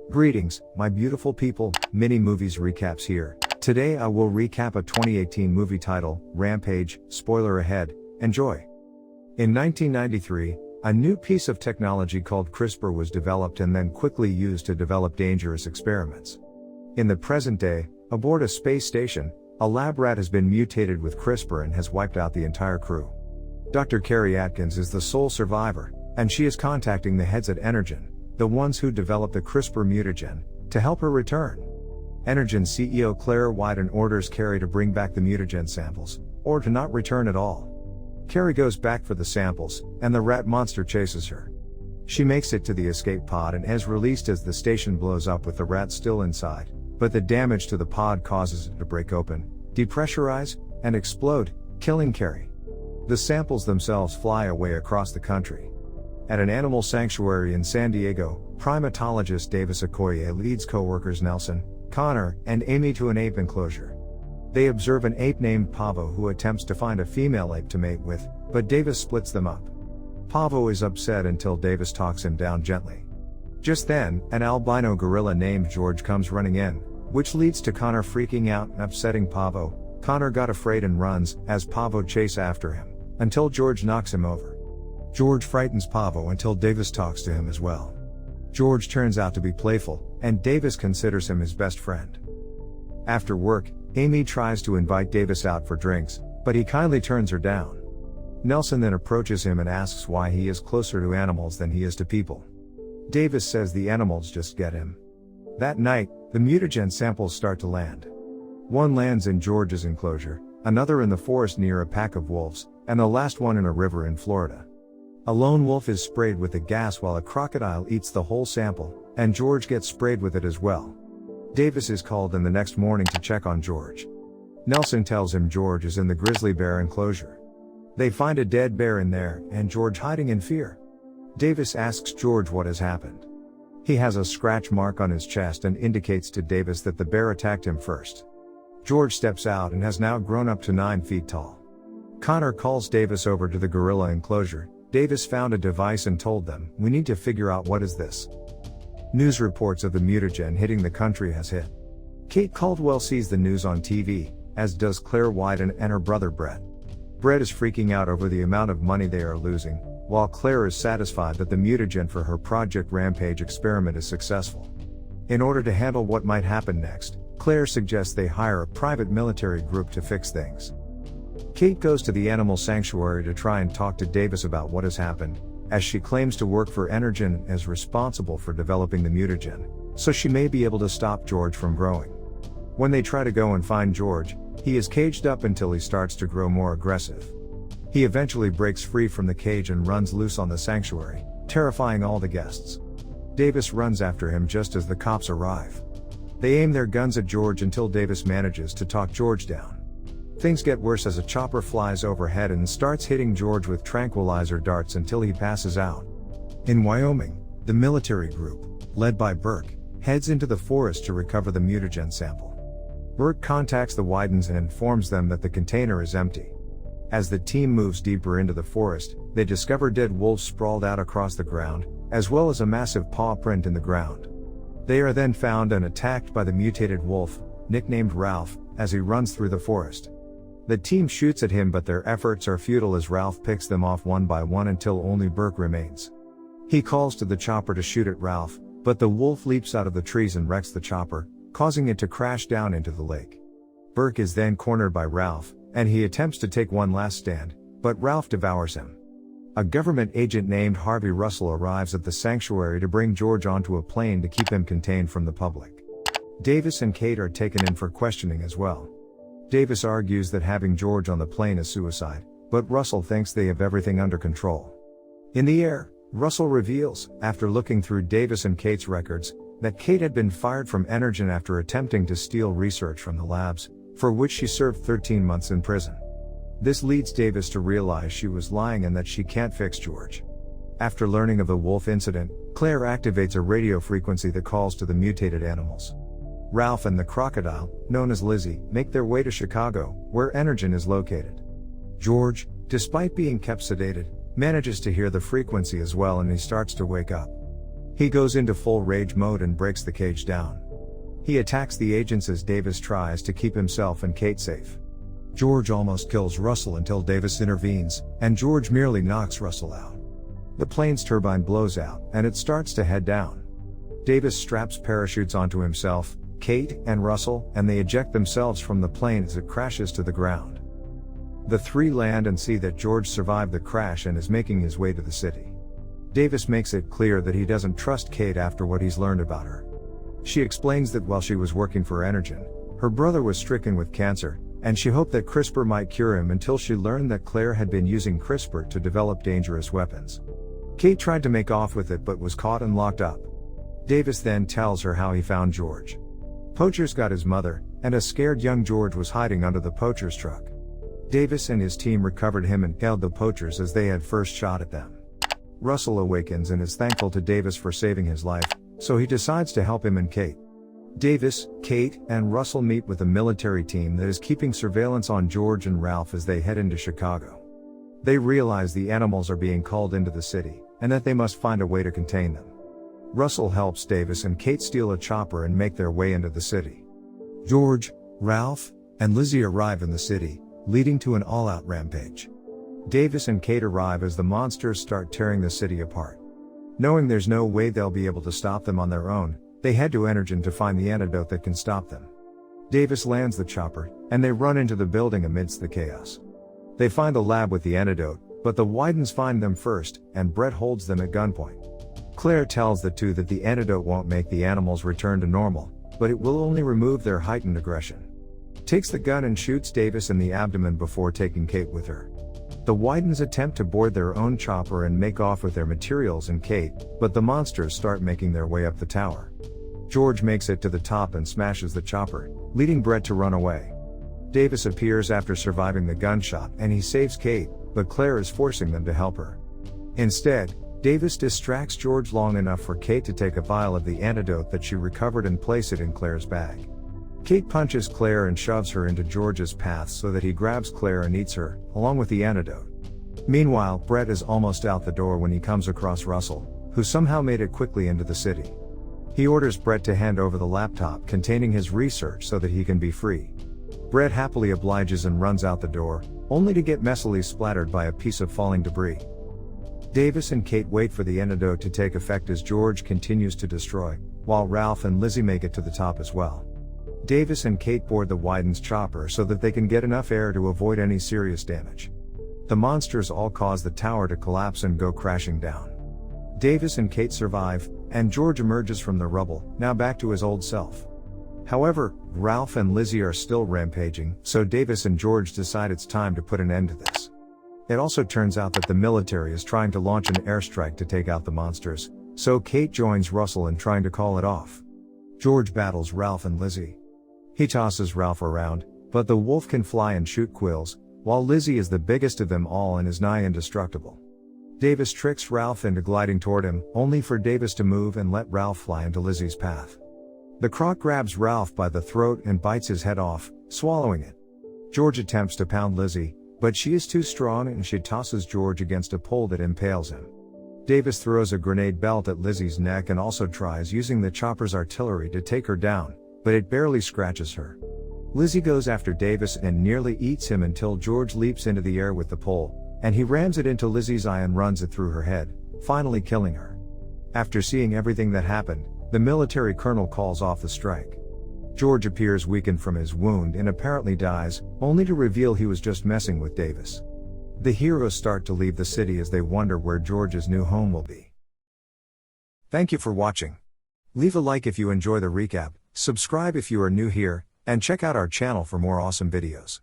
Greetings, my beautiful people, mini movies recaps here. Today I will recap a 2018 movie title, Rampage, spoiler ahead, enjoy. In 1993, a new piece of technology called CRISPR was developed and then quickly used to develop dangerous experiments. In the present day, aboard a space station, a lab rat has been mutated with CRISPR and has wiped out the entire crew. Dr. Carrie Atkins is the sole survivor, and she is contacting the heads at Energen, the ones who developed the CRISPR mutagen, to help her return. Energen CEO Claire Wyden orders Carrie to bring back the mutagen samples, or to not return at all. Carrie goes back for the samples, and the rat monster chases her. She makes it to the escape pod and is released as the station blows up with the rat still inside, but the damage to the pod causes it to break open, depressurize, and explode, killing Carrie. The samples themselves fly away across the country. At an animal sanctuary in San Diego, primatologist Davis Okoye leads co-workers Nelson, Connor, and Amy to an ape enclosure. They observe an ape named Pavo who attempts to find a female ape to mate with, but Davis splits them up. Pavo is upset until Davis talks him down gently. Just then, an albino gorilla named George comes running in, which leads to Connor freaking out and upsetting Pavo. Connor got afraid and runs, as Pavo chase after him, until George knocks him over. George frightens Pavo until Davis talks to him as well. George turns out to be playful, and Davis considers him his best friend. After work, Amy tries to invite Davis out for drinks, but he kindly turns her down. Nelson then approaches him and asks why he is closer to animals than he is to people. Davis says the animals just get him. That night, the mutagen samples start to land. One lands in George's enclosure, another in the forest near a pack of wolves, and the last one in a river in Florida. A lone wolf is sprayed with the gas while a crocodile eats the whole sample, and George gets sprayed with it as well. Davis is called in the next morning to check on George. Nelson tells him George is in the grizzly bear enclosure. They find a dead bear in there, and George hiding in fear. Davis asks George what has happened. He has a scratch mark on his chest and indicates to Davis that the bear attacked him first. George steps out and has now grown up to 9 feet tall. Connor calls Davis over to the gorilla enclosure. Davis found a device and told them, "We need to figure out what is this." News reports of the mutagen hitting the country has hit. Kate Caldwell sees the news on TV, as does Claire Wyden and her brother Brett. Brett is freaking out over the amount of money they are losing, while Claire is satisfied that the mutagen for her Project Rampage experiment is successful. In order to handle what might happen next, Claire suggests they hire a private military group to fix things. Kate goes to the animal sanctuary to try and talk to Davis about what has happened, as she claims to work for Energen and is responsible for developing the mutagen, so she may be able to stop George from growing. When they try to go and find George, he is caged up until he starts to grow more aggressive. He eventually breaks free from the cage and runs loose on the sanctuary, terrifying all the guests. Davis runs after him just as the cops arrive. They aim their guns at George until Davis manages to talk George down. Things get worse as a chopper flies overhead and starts hitting George with tranquilizer darts until he passes out. In Wyoming, the military group, led by Burke, heads into the forest to recover the mutagen sample. Burke contacts the Wydens and informs them that the container is empty. As the team moves deeper into the forest, they discover dead wolves sprawled out across the ground, as well as a massive paw print in the ground. They are then found and attacked by the mutated wolf, nicknamed Ralph, as he runs through the forest. The team shoots at him, but their efforts are futile as Ralph picks them off one by one until only Burke remains. He calls to the chopper to shoot at Ralph, but the wolf leaps out of the trees and wrecks the chopper, causing it to crash down into the lake. Burke is then cornered by Ralph, and he attempts to take one last stand, but Ralph devours him. A government agent named Harvey Russell arrives at the sanctuary to bring George onto a plane to keep him contained from the public. Davis and Kate are taken in for questioning as well. Davis argues that having George on the plane is suicide, but Russell thinks they have everything under control. In the air, Russell reveals, after looking through Davis and Kate's records, that Kate had been fired from Energen after attempting to steal research from the labs, for which she served 13 months in prison. This leads Davis to realize she was lying and that she can't fix George. After learning of the wolf incident, Claire activates a radio frequency that calls to the mutated animals. Ralph and the crocodile, known as Lizzie, make their way to Chicago, where Energen is located. George, despite being kept sedated, manages to hear the frequency as well and he starts to wake up. He goes into full rage mode and breaks the cage down. He attacks the agents as Davis tries to keep himself and Kate safe. George almost kills Russell until Davis intervenes, and George merely knocks Russell out. The plane's turbine blows out, and it starts to head down. Davis straps parachutes onto himself, Kate, and Russell, and they eject themselves from the plane as it crashes to the ground. The three land and see that George survived the crash and is making his way to the city. Davis makes it clear that he doesn't trust Kate after what he's learned about her. She explains that while she was working for Energen, her brother was stricken with cancer, and she hoped that CRISPR might cure him until she learned that Claire had been using CRISPR to develop dangerous weapons. Kate tried to make off with it but was caught and locked up. Davis then tells her how he found George. Poachers got his mother, and a scared young George was hiding under the poacher's truck. Davis and his team recovered him and killed the poachers as they had first shot at them. Russell awakens and is thankful to Davis for saving his life, so he decides to help him and Kate. Davis, Kate, and Russell meet with a military team that is keeping surveillance on George and Ralph as they head into Chicago. They realize the animals are being called into the city, and that they must find a way to contain them. Russell helps Davis and Kate steal a chopper and make their way into the city. George, Ralph, and Lizzie arrive in the city, leading to an all-out rampage. Davis and Kate arrive as the monsters start tearing the city apart. Knowing there's no way they'll be able to stop them on their own, they head to Energen to find the antidote that can stop them. Davis lands the chopper, and they run into the building amidst the chaos. They find the lab with the antidote, but the Widens find them first, and Brett holds them at gunpoint. Claire tells the two that the antidote won't make the animals return to normal, but it will only remove their heightened aggression. Takes the gun and shoots Davis in the abdomen before taking Kate with her. The Widens attempt to board their own chopper and make off with their materials and Kate, but the monsters start making their way up the tower. George makes it to the top and smashes the chopper, leading Brett to run away. Davis appears after surviving the gunshot and he saves Kate, but Claire is forcing them to help her. Instead, Davis distracts George long enough for Kate to take a vial of the antidote that she recovered and place it in Claire's bag. Kate punches Claire and shoves her into George's path so that he grabs Claire and eats her, along with the antidote. Meanwhile, Brett is almost out the door when he comes across Russell, who somehow made it quickly into the city. He orders Brett to hand over the laptop containing his research so that he can be free. Brett happily obliges and runs out the door, only to get messily splattered by a piece of falling debris. Davis and Kate wait for the antidote to take effect as George continues to destroy, while Ralph and Lizzie make it to the top as well. Davis and Kate board the Widens' chopper so that they can get enough air to avoid any serious damage. The monsters all cause the tower to collapse and go crashing down. Davis and Kate survive, and George emerges from the rubble, now back to his old self. However, Ralph and Lizzie are still rampaging, so Davis and George decide it's time to put an end to this. It also turns out that the military is trying to launch an airstrike to take out the monsters, so Kate joins Russell in trying to call it off. George battles Ralph and Lizzie. He tosses Ralph around, but the wolf can fly and shoot quills, while Lizzie is the biggest of them all and is nigh indestructible. Davis tricks Ralph into gliding toward him, only for Davis to move and let Ralph fly into Lizzie's path. The croc grabs Ralph by the throat and bites his head off, swallowing it. George attempts to pound Lizzie, but she is too strong and she tosses George against a pole that impales him. Davis throws a grenade belt at Lizzie's neck and also tries using the chopper's artillery to take her down, but it barely scratches her. Lizzie goes after Davis and nearly eats him until George leaps into the air with the pole, and he rams it into Lizzie's eye and runs it through her head, finally killing her. After seeing everything that happened, the military colonel calls off the strike. George appears weakened from his wound and apparently dies, only to reveal he was just messing with Davis. The heroes start to leave the city as they wonder where George's new home will be. Thank you for watching. Leave a like if you enjoy the recap, subscribe if you are new here, and check out our channel for more awesome videos.